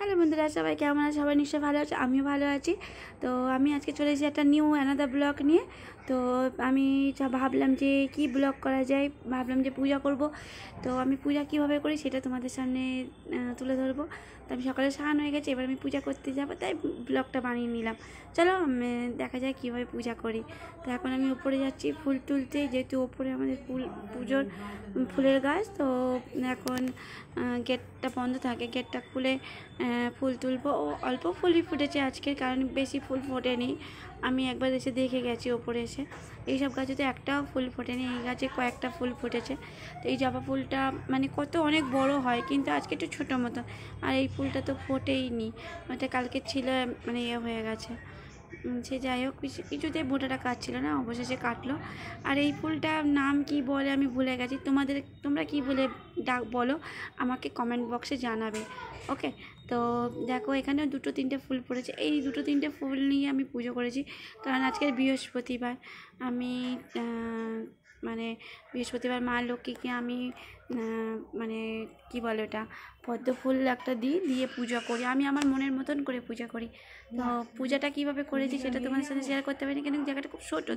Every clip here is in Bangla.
হ্যালো বন্ধুরা, সবাই কেমন আছে? সবাই নিশ্চয়ই ভালো আছে, আমিও ভালো আছি। তো আমি আজকে চলে এসেছি একটা নিউ অ্যানাদার ব্লগ নিয়ে। তো আমি ভাবলাম যে কি ব্লগ করা যায়, ভাবলাম যে পূজা করব। তো আমি পূজা কীভাবে করি সেটা তোমাদের সামনে তুলে ধরবো। তো আমি সকালে স্নান হয়ে গেছে, এবার আমি পূজা করতে যাবো, তাই ব্লগটা বানিয়ে নিলাম। চলো দেখা যায় কীভাবে পূজা করি। তো এখন আমি উপরে যাচ্ছি ফুল তুলতে, যেহেতু ওপরে আমাদের পুজোর ফুলের গাছ। তো এখন গেটটা বন্ধ থাকে, গেটটা খুলে ফুল তুলবো। ও অল্প ফুলই ফুটেছে আজকের, কারণ বেশি ফুল ফোটেনি। আমি একবার এসে দেখে গেছি ওপরে এসে, এইসব গাছে তো একটাও ফুল ফোটেনি, এই গাছে কয়েকটা ফুল ফুটেছে। তো এই জবা ফুলটা মানে কত অনেক বড় হয়, কিন্তু আজকে একটু ছোটো মতো, আর এই ফুলটা তো ফোটেই নি, ওটা কালকে ছিল মানে ইয়ে হয়ে গেছে। সে যাই হোক, কিছুতেই বোটাটা কাটছিল না, অবশেষে কাটলো। আর এই ফুলটার নাম কি বলে আমি ভুলে গেছি, তোমরা কি বলে বলো আমাকে কমেন্ট বক্সে জানাবে। ওকে, তো দেখো এখানেও দুটো তিনটে ফুল পড়েছে, এই দুটো তিনটে ফুল নিয়ে আমি পুজো করেছি, কারণ আজকের বৃহস্পতিবার। আমি মানে বৃহস্পতিবার মা লক্ষ্মীকে আমি মানে কি বলে ওটা, পদ্ম ফুল একটা দিয়ে পূজা করি। আমি আমার মনের মতন করে পূজা করি। তো পূজাটা কীভাবে করেছি সেটা তোমাদের সাথে শেয়ার করতে পারিনি, কেন জায়গাটা খুব ছোটো।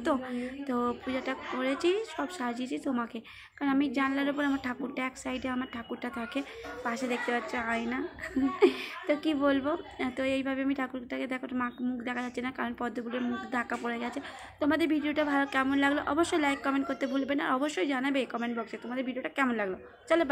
তো পূজাটা করেছি, সব সাজিয়েছি তোমাকে, কারণ আমি জানলার উপর আমার ঠাকুরটা, এক সাইডে আমার ঠাকুরটা থাকে, পাশে দেখতে পাচ্ছ আয়না। তো কি বলবো, তো এইভাবে আমি ঠাকুরটাকে দেখো, মুখ দেখা যাচ্ছে না কারণ পদ্মগুলোর মুখ ঢাকা পড়ে গেছে। তোমাদের ভিডিওটা ভালো কেমন লাগলো অবশ্যই লাইক কমেন্ট করতে ভুলবে না, অবশ্যই জানাবে কমেন্ট বক্সে তোমাদের ভিডিওটা কেমন লাগলো। চলো।